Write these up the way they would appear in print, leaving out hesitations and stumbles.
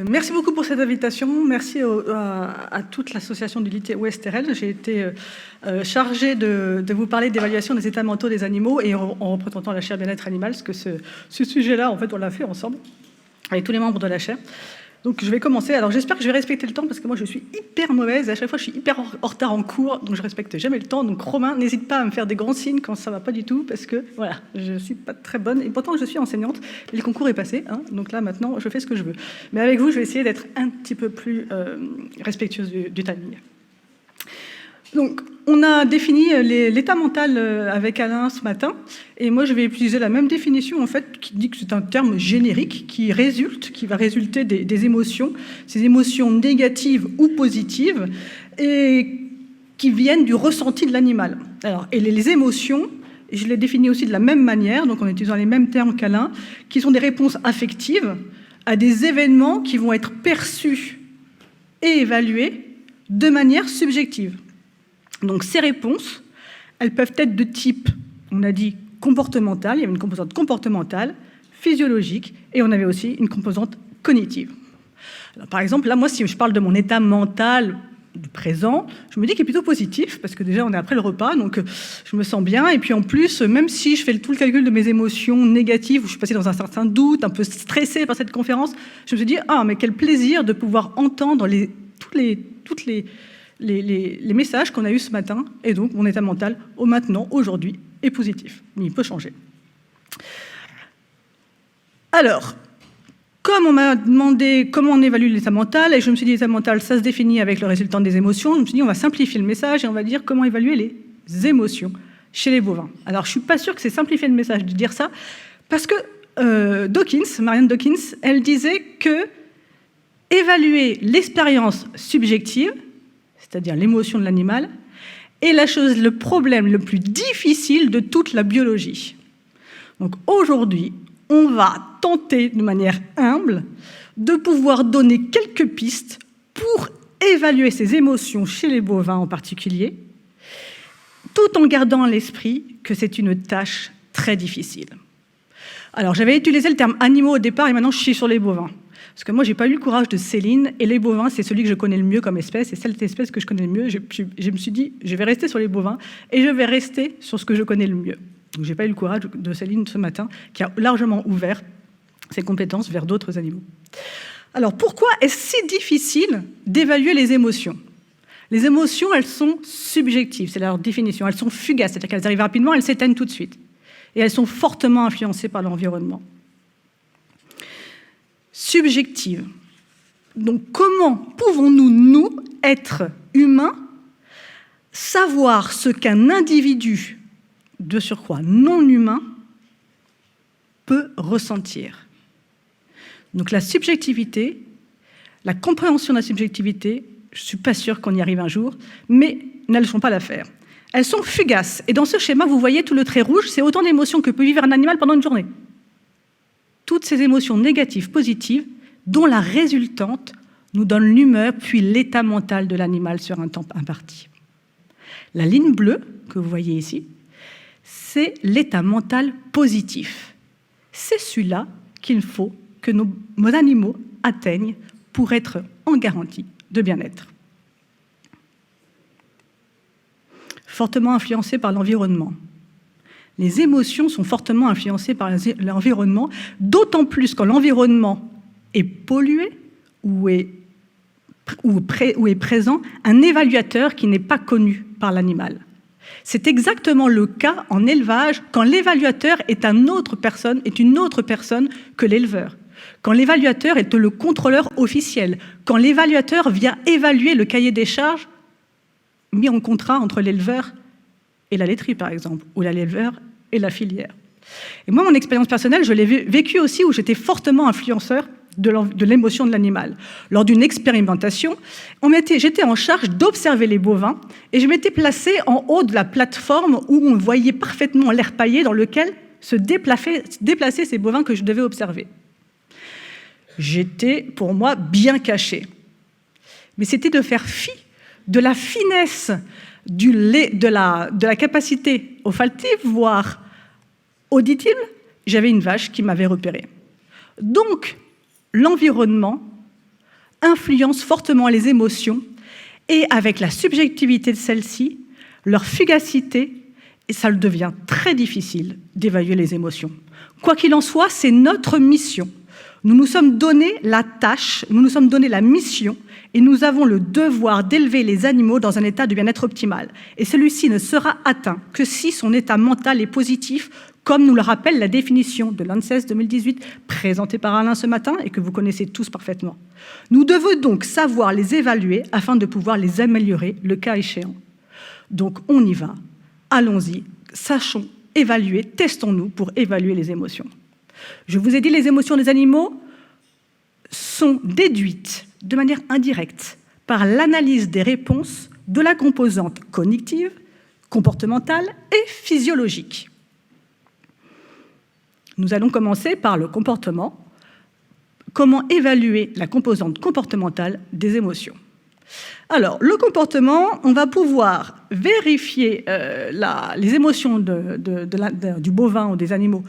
Merci beaucoup pour cette invitation. Merci à toute l'association du Lité Ouest RL. J'ai été chargée de vous parler d'évaluation des états mentaux des animaux et en représentant la chaire bien-être animal, parce que ce sujet-là, en fait, on l'a fait ensemble avec tous les membres de la chaire. Donc je vais commencer. Alors j'espère que je vais respecter le temps parce que moi je suis hyper mauvaise. À chaque fois je suis hyper en retard en cours, donc je respecte jamais le temps. Donc Romain, n'hésite pas à me faire des grands signes quand ça va pas du tout, parce que voilà, je suis pas très bonne. Et pourtant je suis enseignante. Le concours est passé, hein, donc là maintenant je fais ce que je veux. Mais avec vous, je vais essayer d'être un petit peu plus respectueuse du timing. Donc, on a défini l'état mental avec Alain ce matin, et moi je vais utiliser la même définition en fait, qui dit que c'est un terme générique qui va résulter des émotions, ces émotions négatives ou positives, et qui viennent du ressenti de l'animal. Alors, et les émotions, je les définis aussi de la même manière, donc en utilisant les mêmes termes qu'Alain, qui sont des réponses affectives à des événements qui vont être perçus et évalués de manière subjective. Donc ces réponses, elles peuvent être de type, on a dit comportemental, il y avait une composante comportementale, physiologique, et on avait aussi une composante cognitive. Alors, par exemple, là, moi, si je parle de mon état mental du présent, je me dis qu'il est plutôt positif, parce que déjà, on est après le repas, donc je me sens bien, et puis en plus, même si je fais tout le calcul de mes émotions négatives, où je suis passée dans un certain doute, un peu stressée par cette conférence, je me suis dit, ah, mais quel plaisir de pouvoir entendre tous les messages qu'on a eus ce matin, et donc mon état mental, au maintenant, aujourd'hui, est positif. Mais il peut changer. Alors, comme on m'a demandé comment on évalue l'état mental, et je me suis dit, l'état mental, ça se définit avec le résultat des émotions, je me suis dit, on va simplifier le message et on va dire comment évaluer les émotions chez les bovins. Alors, je ne suis pas sûre que c'est simplifier le message de dire ça, parce que Marianne Dawkins, elle disait que évaluer l'expérience subjective, c'est-à-dire l'émotion de l'animal, est le problème le plus difficile de toute la biologie. Donc aujourd'hui, on va tenter de manière humble de pouvoir donner quelques pistes pour évaluer ces émotions chez les bovins en particulier, tout en gardant à l'esprit que c'est une tâche très difficile. Alors j'avais utilisé le terme animaux au départ et maintenant je suis sur les bovins. Parce que moi, je n'ai pas eu le courage de Céline, et les bovins, c'est celui que je connais le mieux comme espèce, et cette espèce que je connais le mieux, je me suis dit, je vais rester sur les bovins, et je vais rester sur ce que je connais le mieux. Donc, je n'ai pas eu le courage de Céline ce matin, qui a largement ouvert ses compétences vers d'autres animaux. Alors, pourquoi est-ce si difficile d'évaluer les émotions ? Les émotions, elles sont subjectives, c'est leur définition, elles sont fugaces, c'est-à-dire qu'elles arrivent rapidement, elles s'éteignent tout de suite, et elles sont fortement influencées par l'environnement. Subjective. Donc, comment pouvons-nous, nous, être humains, savoir ce qu'un individu, de surcroît non humain, peut ressentir ? Donc, la subjectivité, la compréhension de la subjectivité, je ne suis pas sûre qu'on y arrive un jour, mais elles ne font pas l'affaire. Elles sont fugaces. Et dans ce schéma, vous voyez tout le trait rouge, c'est autant d'émotions que peut vivre un animal pendant une journée. Toutes ces émotions négatives, positives, dont la résultante nous donne l'humeur puis l'état mental de l'animal sur un temps imparti. La ligne bleue, que vous voyez ici, c'est l'état mental positif. C'est celui-là qu'il faut que nos animaux atteignent pour être en garantie de bien-être. Fortement influencés par l'environnement. Les émotions sont fortement influencées par l'environnement, d'autant plus quand l'environnement est pollué ou est présent un évaluateur qui n'est pas connu par l'animal. C'est exactement le cas en élevage quand l'évaluateur est une autre personne que l'éleveur. Quand l'évaluateur est le contrôleur officiel, quand l'évaluateur vient évaluer le cahier des charges mis en contrat entre l'éleveur et la laiterie, par exemple, ou l'éleveur et la filière. Et moi, mon expérience personnelle, je l'ai vécue aussi où j'étais fortement influenceur de l'émotion de l'animal. Lors d'une expérimentation, j'étais en charge d'observer les bovins et je m'étais placée en haut de la plateforme où on voyait parfaitement l'air paillé dans lequel se déplaçaient ces bovins que je devais observer. J'étais, pour moi, bien cachée. Mais c'était de faire fi de la finesse de la capacité olfactive, voire auditive. J'avais une vache qui m'avait repéré. Donc, l'environnement influencent fortement les émotions et avec la subjectivité de celles-ci, leur fugacité, et ça devient très difficile d'évaluer les émotions. Quoi qu'il en soit, c'est notre mission. Nous nous sommes donné la tâche, nous nous sommes donné la mission et nous avons le devoir d'élever les animaux dans un état de bien-être optimal. Et celui-ci ne sera atteint que si son état mental est positif, comme nous le rappelle la définition de l'ANSES 2018, présentée par Alain ce matin et que vous connaissez tous parfaitement. Nous devons donc savoir les évaluer afin de pouvoir les améliorer, le cas échéant. Donc on y va, allons-y, sachons évaluer, testons-nous pour évaluer les émotions. Je vous ai dit, les émotions des animaux sont déduites de manière indirecte par l'analyse des réponses de la composante cognitive, comportementale et physiologique. Nous allons commencer par le comportement. Comment évaluer la composante comportementale des émotions? Alors, le comportement, on va pouvoir vérifier les émotions du bovin ou des animaux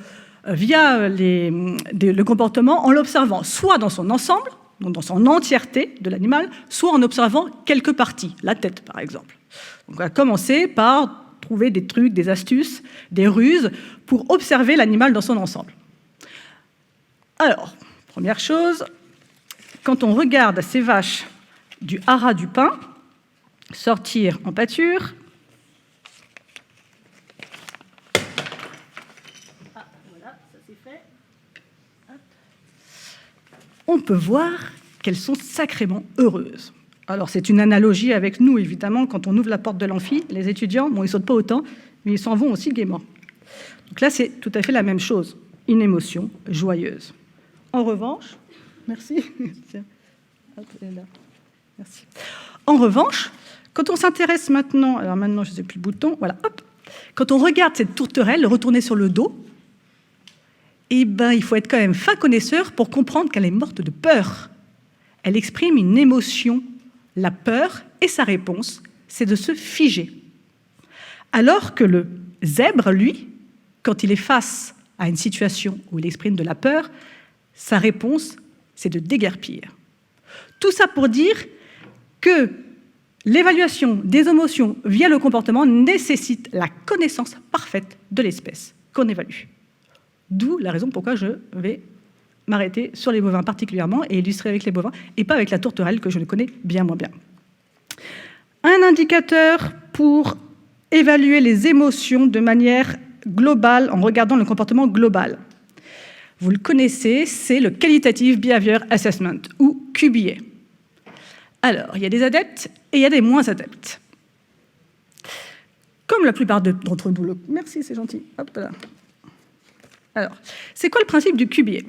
via le comportement en l'observant soit dans son ensemble, donc dans son entièreté de l'animal, soit en observant quelques parties, la tête par exemple. Donc, on va commencer par trouver des trucs, des astuces, des ruses pour observer l'animal dans son ensemble. Alors, première chose, quand on regarde ces vaches du haras du pin sortir en pâture, voilà, ça c'est fait. On peut voir qu'elles sont sacrément heureuses. Alors c'est une analogie avec nous, évidemment, quand on ouvre la porte de l'amphi, les étudiants, bon, ils ne sautent pas autant, mais ils s'en vont aussi gaiement. Donc là, c'est tout à fait la même chose, une émotion joyeuse. En revanche, merci. Merci. En revanche, quand on s'intéresse maintenant, alors maintenant je ne sais plus le bouton, voilà, hop, quand on regarde cette tourterelle retournée sur le dos, eh ben, il faut être quand même fin connaisseur pour comprendre qu'elle est morte de peur. Elle exprime une émotion, la peur, et sa réponse, c'est de se figer. Alors que le zèbre, lui, quand il est face à une situation où il exprime de la peur, sa réponse, c'est de déguerpir. Tout ça pour dire que l'évaluation des émotions via le comportement nécessite la connaissance parfaite de l'espèce qu'on évalue. D'où la raison pourquoi je vais m'arrêter sur les bovins particulièrement et illustrer avec les bovins et pas avec la tourterelle que je le connais bien moins bien. Un indicateur pour évaluer les émotions de manière globale en regardant le comportement global. Vous le connaissez, c'est le Qualitative Behavior Assessment ou QBA. Alors, il y a des adeptes et il y a des moins adeptes. Comme la plupart d'entre nous. Merci, c'est gentil. Hop là. Alors, c'est quoi le principe du QBA?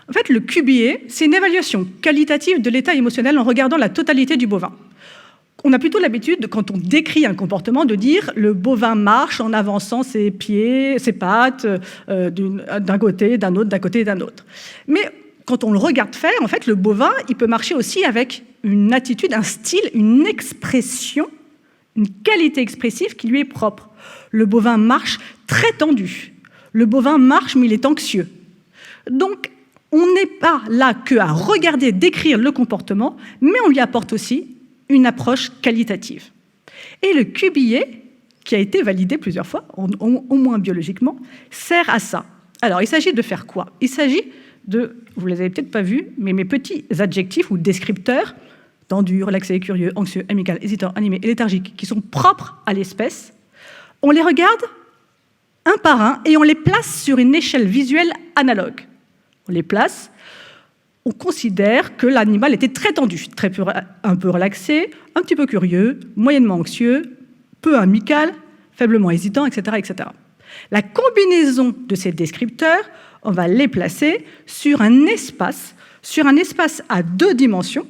En fait, le QBA, c'est une évaluation qualitative de l'état émotionnel en regardant la totalité du bovin. On a plutôt l'habitude, quand on décrit un comportement, de dire le bovin marche en avançant ses pieds, ses pattes, d'un côté, d'un autre, d'un côté, d'un autre. Mais quand on le regarde faire, en fait, le bovin, il peut marcher aussi avec une attitude, un style, une expression, une qualité expressive qui lui est propre. Le bovin marche très tendu. Le bovin marche, mais il est anxieux. Donc, on n'est pas là qu'à regarder, décrire le comportement, mais on lui apporte aussi une approche qualitative. Et le QBA, qui a été validé plusieurs fois, au moins biologiquement, sert à ça. Alors, il s'agit de faire quoi? Il s'agit de, vous ne les avez peut-être pas vus, mais mes petits adjectifs ou descripteurs, tendu, relaxé, curieux, anxieux, amical, hésitant, animé et léthargique, qui sont propres à l'espèce, on les regarde un par un et on les place sur une échelle visuelle analogue. On les place, on considère que l'animal était très tendu, un peu relaxé, un petit peu curieux, moyennement anxieux, peu amical, faiblement hésitant, etc., etc. La combinaison de ces descripteurs, on va les placer sur un espace à deux dimensions,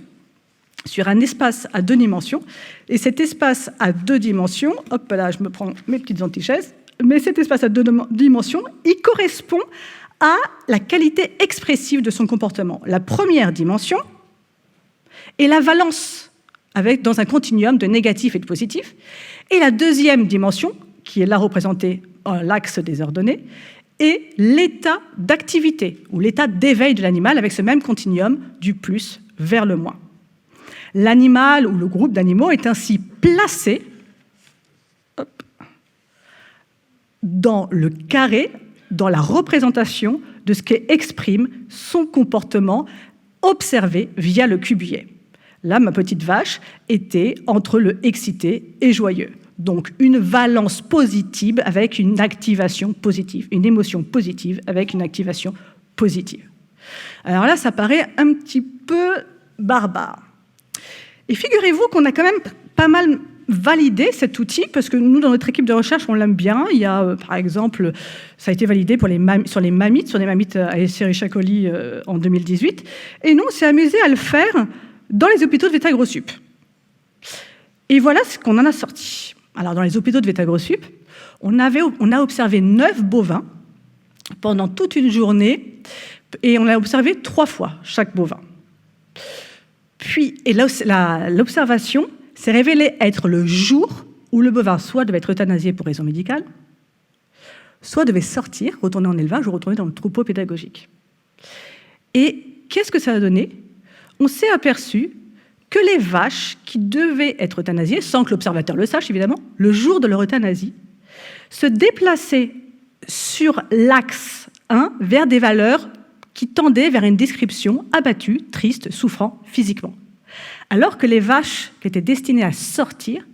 et cet espace à deux dimensions, hop là, je me prends mes petites antichaises, mais cet espace à deux dimensions, il correspond à la qualité expressive de son comportement. La première dimension est la valence, dans un continuum de négatif et de positif, et la deuxième dimension, qui est là représentée en l'axe des heures données, est l'état d'activité, ou l'état d'éveil de l'animal, avec ce même continuum du plus vers le moins. L'animal ou le groupe d'animaux est ainsi placé dans le carré, dans la représentation de ce qu'exprime son comportement observé via le cubillet. Là, ma petite vache était entre le excité et joyeux. Donc, une valence positive avec une activation positive, une émotion positive avec une activation positive. Alors là, ça paraît un petit peu barbare. Et figurez-vous qu'on a quand même pas mal validé cet outil, parce que nous, dans notre équipe de recherche, on l'aime bien. Il y a, par exemple, ça a été validé pour sur des mammites à Escherichia-Coli en 2018. Et nous, on s'est amusé à le faire dans les hôpitaux de Veta-Gros-Sup. Et voilà ce qu'on en a sorti. Alors, dans les hôpitaux de Veta-Gros-Sup, on a observé 9 bovins pendant toute une journée, et on l'a observé 3 fois, chaque bovin. Puis, et l'observation s'est révélée être le jour où le bovin soit devait être euthanasié pour raison médicale, soit devait sortir, retourner en élevage ou retourner dans le troupeau pédagogique. Et qu'est-ce que ça a donné? On s'est aperçu que les vaches qui devaient être euthanasiées, sans que l'observateur le sache évidemment, le jour de leur euthanasie, se déplaçaient sur l'axe 1 vers des valeurs qui tendaient vers une description abattue, triste, souffrant physiquement. Alors que les vaches qui étaient destinées à sortir,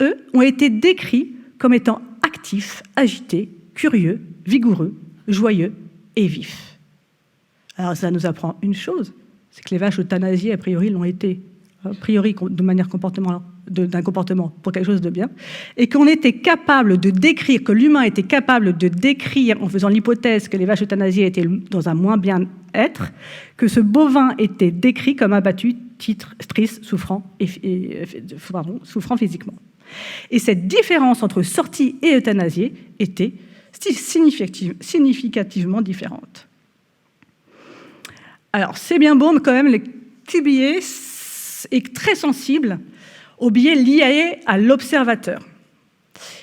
eux, ont été décrits comme étant actifs, agités, curieux, vigoureux, joyeux et vifs. Alors ça nous apprend une chose, c'est que les vaches euthanasiées, a priori, l'ont été, a priori, de manière d'un comportement pour quelque chose de bien, et qu'on était capable de décrire, que l'humain était capable de décrire, en faisant l'hypothèse que les vaches euthanasiées étaient dans un moins bien-être, que ce bovin était décrit comme abattu, triste, souffrant physiquement. Et cette différence entre sortie et euthanasié était significativement différente. Alors, c'est bien beau, mais quand même, le cubillet est très sensible aux biais liés à l'observateur.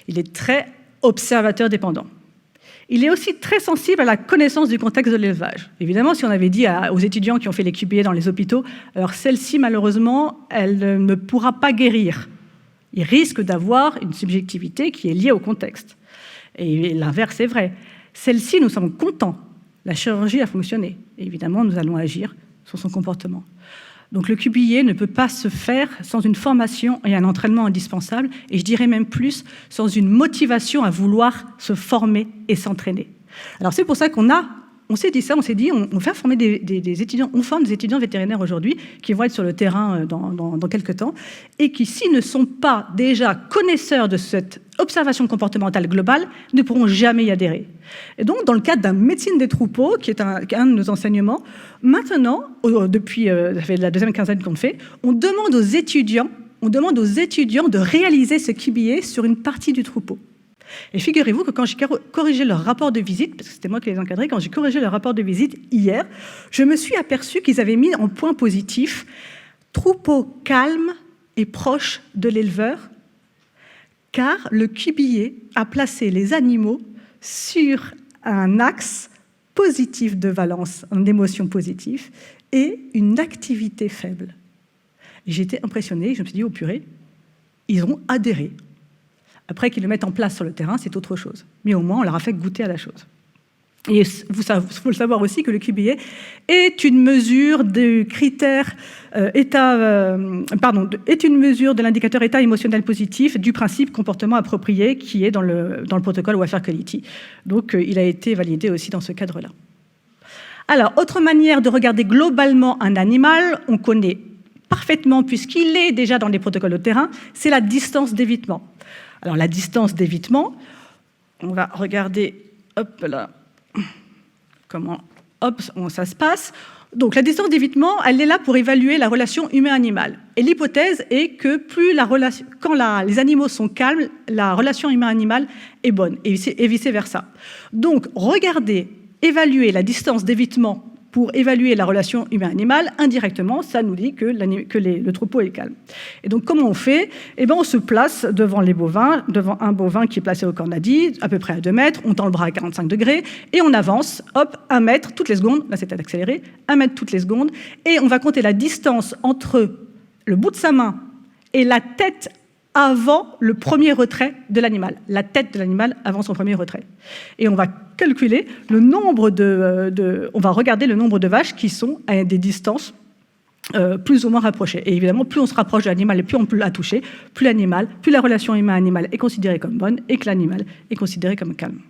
Il est très observateur dépendant. Il est aussi très sensible à la connaissance du contexte de l'élevage. Évidemment, si on avait dit aux étudiants qui ont fait les QBA dans les hôpitaux, alors celle-ci, malheureusement, elle ne pourra pas guérir. Il risque d'avoir une subjectivité qui est liée au contexte. Et l'inverse est vrai. Celle-ci, nous sommes contents. La chirurgie a fonctionné. Et évidemment, nous allons agir sur son comportement. Donc le QBA ne peut pas se faire sans une formation et un entraînement indispensable, et je dirais même plus, sans une motivation à vouloir se former et s'entraîner. Alors c'est pour ça on s'est dit ça, on s'est dit, on fait former des étudiants, on forme des étudiants vétérinaires aujourd'hui qui vont être sur le terrain dans quelques temps, et qui, s'ils ne sont pas déjà connaisseurs de cette observation comportementale globale, ne pourront jamais y adhérer. Et donc, dans le cadre d'un médecine des troupeaux, qui est un de nos enseignements, maintenant, depuis ça fait la deuxième quinzaine qu'on le fait, on demande aux étudiants de réaliser ce QBA sur une partie du troupeau. Et figurez-vous que quand j'ai corrigé leur rapport de visite, parce que c'était moi qui les encadrais, quand j'ai corrigé leur rapport de visite hier, je me suis aperçu qu'ils avaient mis en point positif « troupeau calme et proche de l'éleveur », car le QBA a placé les animaux sur un axe positif de valence, en émotion positive, et une activité faible. Et j'étais impressionnée, je me suis dit « oh purée, ils ont adhéré ». Après qu'ils le mettent en place sur le terrain, c'est autre chose. Mais au moins, on leur a fait goûter à la chose. Et il faut le savoir aussi que le QBA est une mesure de critère est une mesure de l'indicateur état émotionnel positif du principe comportement approprié qui est dans le protocole Welfare Quality. Donc, il a été validé aussi dans ce cadre-là. Alors, autre manière de regarder globalement un animal, on connaît parfaitement, puisqu'il est déjà dans les protocoles de terrain, c'est la distance d'évitement. Alors, la distance d'évitement, on va regarder, hop là, comment ça se passe. Donc, la distance d'évitement, elle est là pour évaluer la relation humain-animal. Et l'hypothèse est que quand les animaux sont calmes, la relation humain-animal est bonne, et vice-versa. Donc, évaluer la distance d'évitement pour évaluer la relation humain-animal, indirectement, ça nous dit que le troupeau est calme. Et donc, comment on fait? Eh bien, on se place devant les bovins, devant un bovin qui est placé au cornadi, à peu près à 2 mètres, on tend le bras à 45 degrés, et on avance, hop, 1 mètre toutes les secondes, là c'est accéléré, 1 mètre toutes les secondes, et on va compter la distance entre le bout de sa main et la tête avant le premier retrait de l'animal. La tête de l'animal avant son premier retrait. Et on va calculer le nombre on va regarder le nombre de vaches qui sont à des distances plus ou moins rapprochées. Et évidemment, plus on se rapproche de l'animal et plus on peut la toucher, plus la relation humain-animal est considérée comme bonne et que l'animal est considéré comme calme.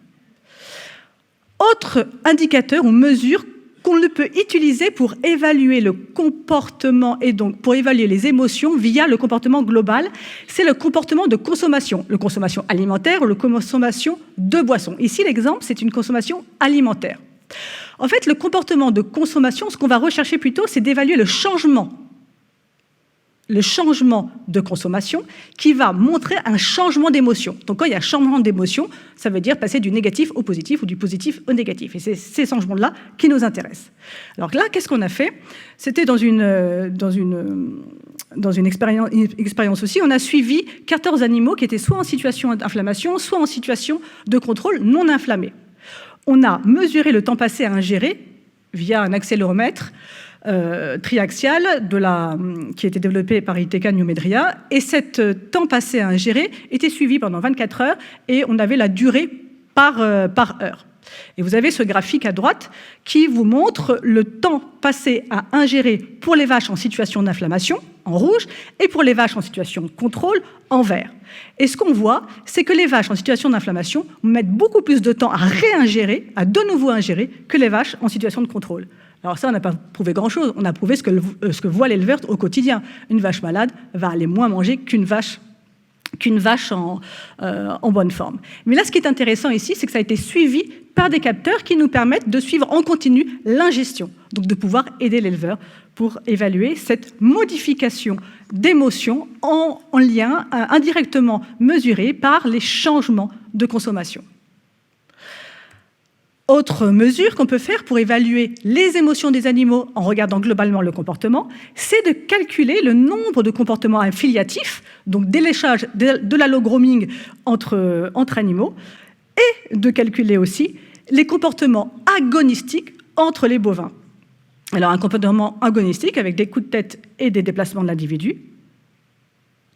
Autre indicateur ou mesure qu'on ne peut utiliser pour évaluer le comportement et donc pour évaluer les émotions via le comportement global, c'est le comportement de consommation, la consommation alimentaire ou la consommation de boissons. Ici, l'exemple, c'est une consommation alimentaire. En fait, le comportement de consommation, ce qu'on va rechercher plutôt, c'est d'évaluer le changement de consommation qui va montrer un changement d'émotion. Donc quand il y a un changement d'émotion, ça veut dire passer du négatif au positif ou du positif au négatif. Et c'est ces changements-là qui nous intéressent. Alors là, qu'est-ce qu'on a fait? C'était dans une expérience aussi, on a suivi 14 animaux qui étaient soit en situation d'inflammation, soit en situation de contrôle non inflammé. On a mesuré le temps passé à ingérer via un accéléromètre triaxial qui a été développé par Ithaca New Medria, et cet temps passé à ingérer était suivi pendant 24 heures et on avait la durée par heure. Et vous avez ce graphique à droite qui vous montre le temps passé à ingérer pour les vaches en situation d'inflammation, en rouge, et pour les vaches en situation de contrôle, en vert. Et ce qu'on voit, c'est que les vaches en situation d'inflammation mettent beaucoup plus de temps à réingérer, à de nouveau ingérer, que les vaches en situation de contrôle. Alors ça, on n'a pas prouvé grand-chose, on a prouvé ce que voit l'éleveur au quotidien. Une vache malade va aller moins manger qu'une vache en bonne forme. Mais là, ce qui est intéressant ici, c'est que ça a été suivi par des capteurs qui nous permettent de suivre en continu l'ingestion, donc de pouvoir aider l'éleveur pour évaluer cette modification d'émotion en lien indirectement mesuré par les changements de consommation. Autre mesure qu'on peut faire pour évaluer les émotions des animaux en regardant globalement le comportement, c'est de calculer le nombre de comportements affiliatifs, donc déléchage de l'allogrooming entre animaux, et de calculer aussi les comportements agonistiques entre les bovins. Alors un comportement agonistique avec des coups de tête et des déplacements de l'individu,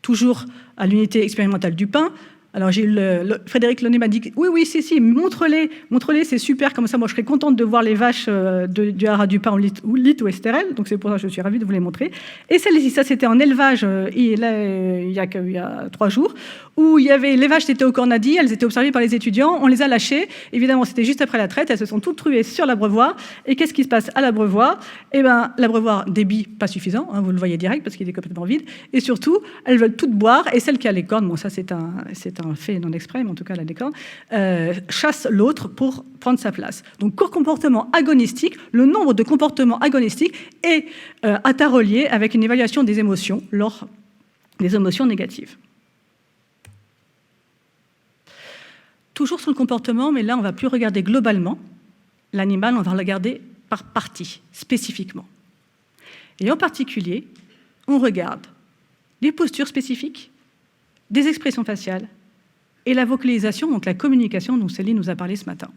toujours à l'unité expérimentale du pain. Alors j'ai eu Frédéric Launay m'a dit oui, si, montre-les, c'est super, comme ça moi je serais contente de voir les vaches du haras du pain ou lit ou estérel, donc c'est pour ça que je suis ravie de vous les montrer. Et celle-ci, ça c'était en élevage il y a 3 jours, où les vaches étaient au cornadi, elles étaient observées par les étudiants, on les a lâchées, évidemment c'était juste après la traite, elles se sont toutes truées sur l'abreuvoir, et qu'est-ce qui se passe à l'abreuvoir? Eh bien l'abreuvoir, débit pas suffisant, hein, vous le voyez direct parce qu'il est complètement vide, et surtout elles veulent toutes boire, et celle qui a les cornes, bon ça c'est un fait non exprès, mais en tout cas la décorne, chasse l'autre pour prendre sa place. Donc comportement agonistique, le nombre de comportements agonistiques est à relié avec une évaluation des émotions lors des émotions négatives. Toujours sur le comportement, mais là on ne va plus regarder globalement l'animal, on va le regarder par partie, spécifiquement. Et en particulier, on regarde les postures spécifiques, des expressions faciales, et la vocalisation, donc la communication dont Céline nous a parlé ce matin.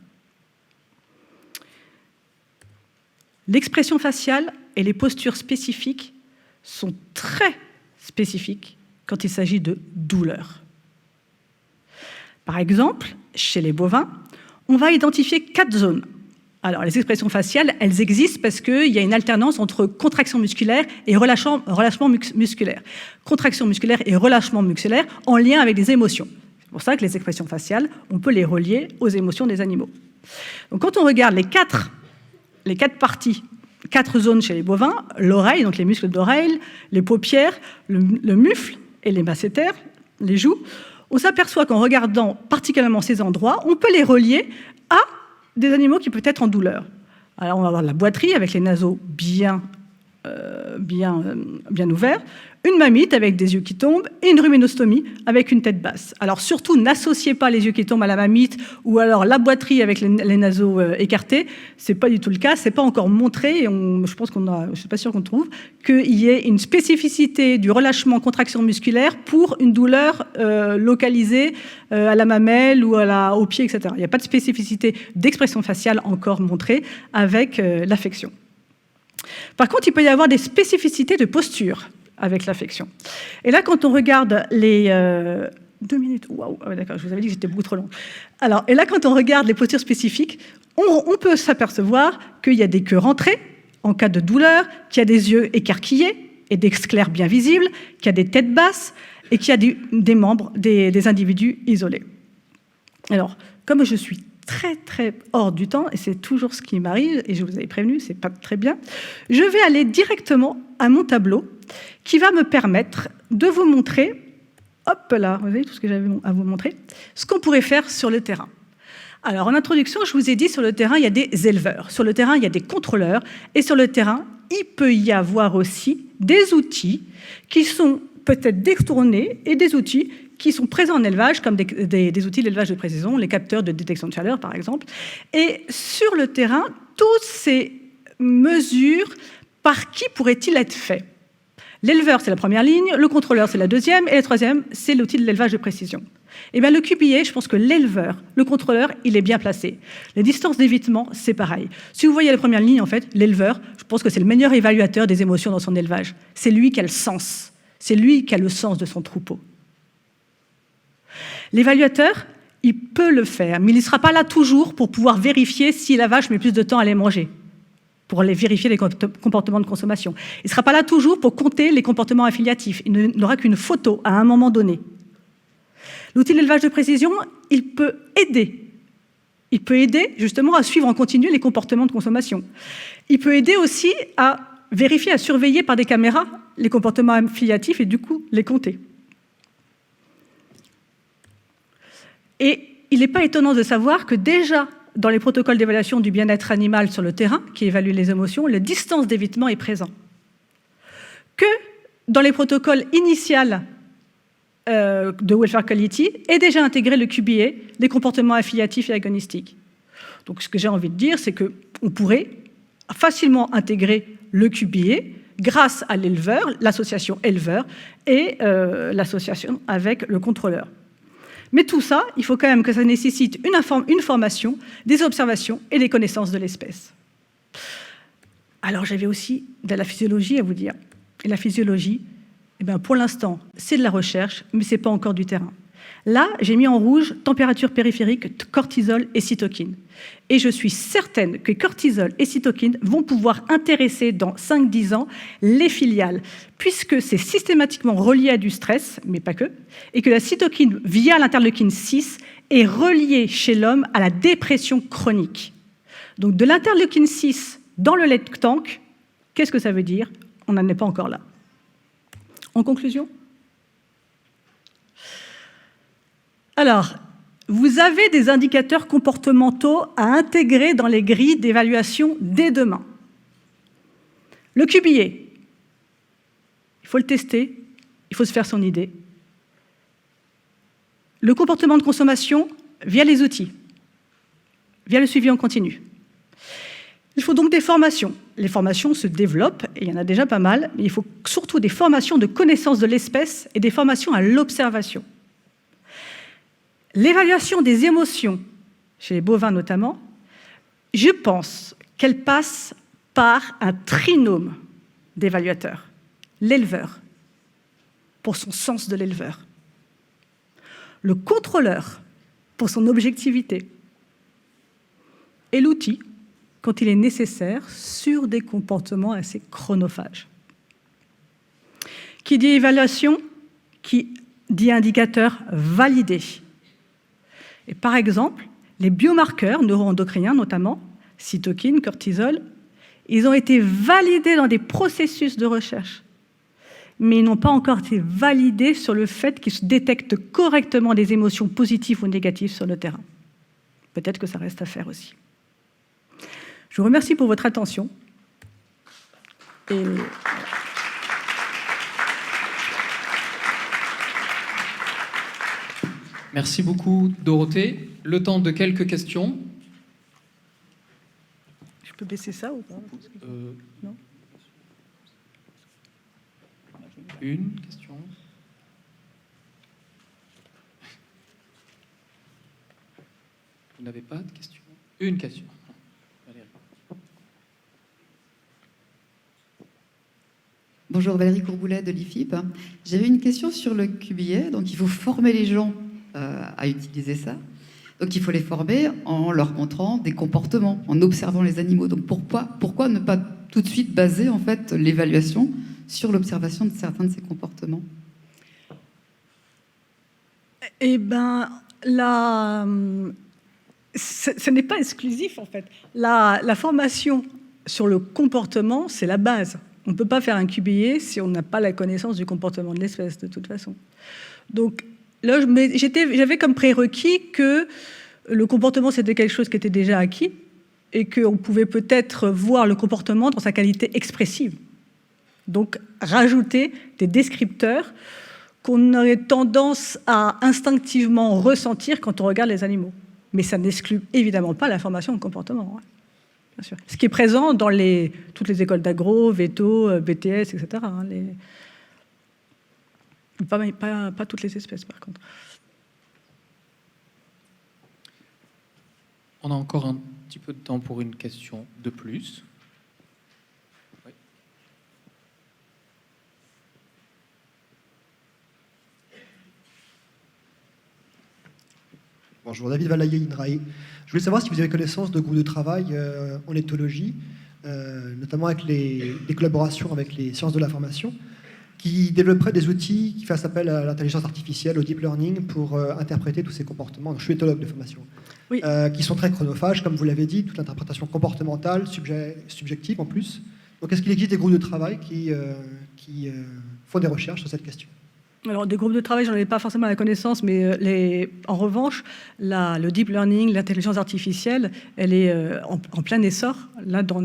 L'expression faciale et les postures spécifiques sont très spécifiques quand il s'agit de douleur. Par exemple, chez les bovins, on va identifier 4 zones. Alors, les expressions faciales, elles existent parce qu'il y a une alternance entre contraction musculaire et relâchement musculaire. Contraction musculaire et relâchement musculaire en lien avec des émotions. C'est pour ça que les expressions faciales, on peut les relier aux émotions des animaux. Donc quand on regarde les quatre parties, 4 zones chez les bovins, l'oreille, donc les muscles d'oreille, les paupières, le mufle et les masséters, les joues, on s'aperçoit qu'en regardant particulièrement ces endroits, on peut les relier à des animaux qui peuvent être en douleur. Alors on va avoir la boiterie avec les naseaux bien ouverts, une mamite avec des yeux qui tombent et une ruménostomie avec une tête basse. Alors surtout, n'associez pas les yeux qui tombent à la mamite ou alors la boiterie avec les naseaux écartés. C'est pas du tout le cas, c'est pas encore montré. Et je suis pas sûre qu'on trouve qu'il y ait une spécificité du relâchement contraction musculaire pour une douleur localisée à la mamelle ou au pied, etc. Il n'y a pas de spécificité d'expression faciale encore montrée avec l'affection. Par contre, il peut y avoir des spécificités de posture. avec l'affection. Et là, quand on regarde les... 2 minutes, waouh, d'accord, je vous avais dit que j'étais beaucoup trop long. Alors, et là, quand on regarde les postures spécifiques, on peut s'apercevoir qu'il y a des queues rentrées en cas de douleur, qu'il y a des yeux écarquillés et des sclères bien visibles, qu'il y a des têtes basses et qu'il y a des membres, des individus isolés. Alors, comme je suis très hors du temps, et c'est toujours ce qui m'arrive, et je vous avais prévenu, c'est pas très bien, je vais aller directement à mon tableau qui va me permettre de vous montrer, hop là, vous voyez tout ce que j'avais à vous montrer, ce qu'on pourrait faire sur le terrain. Alors, en introduction, je vous ai dit, sur le terrain, il y a des éleveurs, sur le terrain, il y a des contrôleurs, et sur le terrain, il peut y avoir aussi des outils qui sont peut-être détournés et des outils qui sont présents en élevage, comme des outils d'élevage de précision, les capteurs de détection de chaleur, par exemple. Et sur le terrain, toutes ces mesures, par qui pourraient-ils être faits? L'éleveur, c'est la première ligne, le contrôleur, c'est la deuxième, et la troisième, c'est l'outil de l'élevage de précision. Eh bien, le QBA, je pense que l'éleveur, le contrôleur, il est bien placé. Les distances d'évitement, c'est pareil. Si vous voyez la première ligne, en fait, l'éleveur, je pense que c'est le meilleur évaluateur des émotions dans son élevage. C'est lui qui a le sens. C'est lui qui a le sens de son troupeau. L'évaluateur, il peut le faire, mais il ne sera pas là toujours pour pouvoir vérifier si la vache met plus de temps à les manger, pour aller vérifier les comportements de consommation. Il ne sera pas là toujours pour compter les comportements affiliatifs. Il n'aura qu'une photo à un moment donné. L'outil d'élevage de précision, il peut aider. Il peut aider justement à suivre en continu les comportements de consommation. Il peut aider aussi à vérifier, à surveiller par des caméras les comportements affiliatifs et du coup les compter. Et il n'est pas étonnant de savoir que déjà, dans les protocoles d'évaluation du bien-être animal sur le terrain, qui évaluent les émotions, la distance d'évitement est présente. Que dans les protocoles initiaux de Welfare Quality est déjà intégré le QBA, les comportements affiliatifs et agonistiques. Donc ce que j'ai envie de dire, c'est qu'on pourrait facilement intégrer le QBA grâce à l'éleveur, l'association éleveur et l'association avec le contrôleur. Mais tout ça, il faut quand même que ça nécessite une formation, des observations et des connaissances de l'espèce. Alors j'avais aussi de la physiologie à vous dire. Et la physiologie, eh bien, pour l'instant, c'est de la recherche, mais ce n'est pas encore du terrain. Là, j'ai mis en rouge température périphérique, cortisol et cytokine. Et je suis certaine que cortisol et cytokine vont pouvoir intéresser dans 5-10 ans les filiales, puisque c'est systématiquement relié à du stress, mais pas que, et que la cytokine, via l'interleukine 6, est reliée chez l'homme à la dépression chronique. Donc de l'interleukine 6 dans le lait tank, qu'est-ce que ça veut dire? On n'en est pas encore là. En conclusion, alors, vous avez des indicateurs comportementaux à intégrer dans les grilles d'évaluation dès demain. Le QBA, il faut le tester, il faut se faire son idée. Le comportement de consommation via les outils, via le suivi en continu. Il faut donc des formations. Les formations se développent, et il y en a déjà pas mal, mais il faut surtout des formations de connaissance de l'espèce et des formations à l'observation. L'évaluation des émotions, chez les bovins notamment, je pense qu'elle passe par un trinôme d'évaluateurs. L'éleveur, pour son sens de l'éleveur. Le contrôleur, pour son objectivité. Et l'outil, quand il est nécessaire, sur des comportements assez chronophages. Qui dit évaluation, qui dit indicateur validé. Et par exemple, les biomarqueurs neuroendocriniens, notamment, cytokine, cortisol, ils ont été validés dans des processus de recherche, mais ils n'ont pas encore été validés sur le fait qu'ils détectent correctement des émotions positives ou négatives sur le terrain. Peut-être que ça reste à faire aussi. Je vous remercie pour votre attention. Et... Merci beaucoup, Dorothée. Le temps de quelques questions. Je peux baisser ça ou pas? Non. Une question. Vous n'avez pas de question? Une question. Bonjour, Valérie Courboulet de l'IFIP. J'avais une question sur le QBA. Donc, il faut former les gens à utiliser ça. Donc, il faut les former en leur montrant des comportements, en observant les animaux. Donc, pourquoi ne pas tout de suite baser en fait l'évaluation sur l'observation de certains de ces comportements? Eh bien, ce n'est pas exclusif, en fait. La formation sur le comportement, c'est la base. On ne peut pas faire un QBA si on n'a pas la connaissance du comportement de l'espèce, de toute façon. Donc, là, j'avais comme prérequis que le comportement, c'était quelque chose qui était déjà acquis et qu'on pouvait peut-être voir le comportement dans sa qualité expressive. Donc, rajouter des descripteurs qu'on aurait tendance à instinctivement ressentir quand on regarde les animaux. Mais ça n'exclut évidemment pas la formation au comportement. Hein. Bien sûr. Ce qui est présent dans toutes les écoles d'agro, veto, BTS, etc. Hein, pas toutes les espèces, par contre. On a encore un petit peu de temps pour une question de plus. Oui. Bonjour, David Valaillé, INRAE. Je voulais savoir si vous avez connaissance de groupes de travail en éthologie, notamment avec des collaborations avec les sciences de l'information, qui développeraient des outils qui fassent appel à l'intelligence artificielle, au deep learning, pour interpréter tous ces comportements. Donc, je suis éthologue de formation. Oui. Qui sont très chronophages, comme vous l'avez dit, toute l'interprétation comportementale, subjective en plus. Donc, est-ce qu'il existe des groupes de travail qui font des recherches sur cette question? Alors, des groupes de travail, j'en ai pas forcément la connaissance, mais en revanche, le deep learning, l'intelligence artificielle, elle est en plein essor, là, dans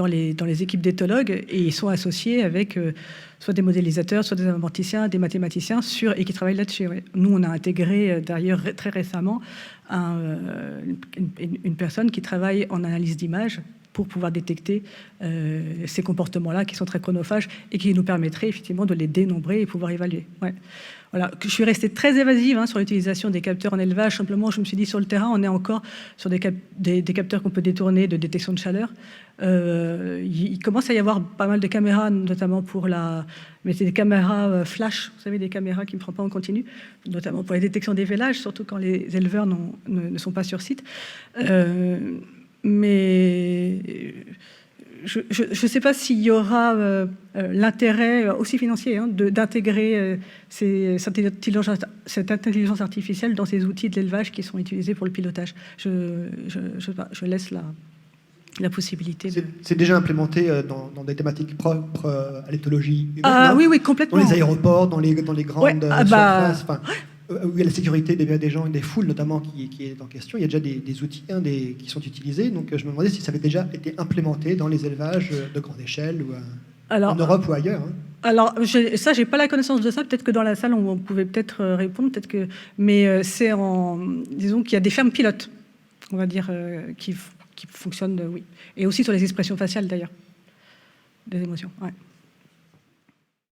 les équipes d'éthologues, et ils sont associés avec soit des modélisateurs, soit des informaticiens, des mathématiciens, et qui travaillent là-dessus. Ouais. Nous, on a intégré, d'ailleurs, très récemment, une personne qui travaille en analyse d'images pour pouvoir détecter ces comportements-là qui sont très chronophages et qui nous permettraient effectivement de les dénombrer et pouvoir évaluer. Ouais. Voilà. Je suis restée très évasive sur l'utilisation des capteurs en élevage. Simplement, je me suis dit, sur le terrain, on est encore sur des capteurs qu'on peut détourner de détection de chaleur. Il commence à y avoir pas mal de caméras, notamment mais c'est des caméras flash, vous savez, des caméras qui ne prennent pas en continu, notamment pour la détection des vélages, surtout quand les éleveurs ne sont pas sur site. Mais je ne sais pas s'il y aura l'intérêt aussi financier d'intégrer cette intelligence artificielle dans ces outils de l'élevage qui sont utilisés pour le pilotage. Je laisse la possibilité. C'est déjà implémenté dans des thématiques propres à l'éthologie humaine. Oui, complètement. Dans les aéroports, dans les grandes surfaces. Où il y a la sécurité des gens et des foules, notamment, qui est en question. Il y a déjà des outils qui sont utilisés. Donc, je me demandais si ça avait déjà été implémenté dans les élevages de grande échelle, ou en Europe ou ailleurs. Hein. Alors, ça, j'ai pas la connaissance de ça. Peut-être que dans la salle, on pouvait peut-être répondre. Mais disons qu'il y a des fermes pilotes, on va dire, qui fonctionnent, oui. Et aussi sur les expressions faciales, d'ailleurs, des émotions. Ouais.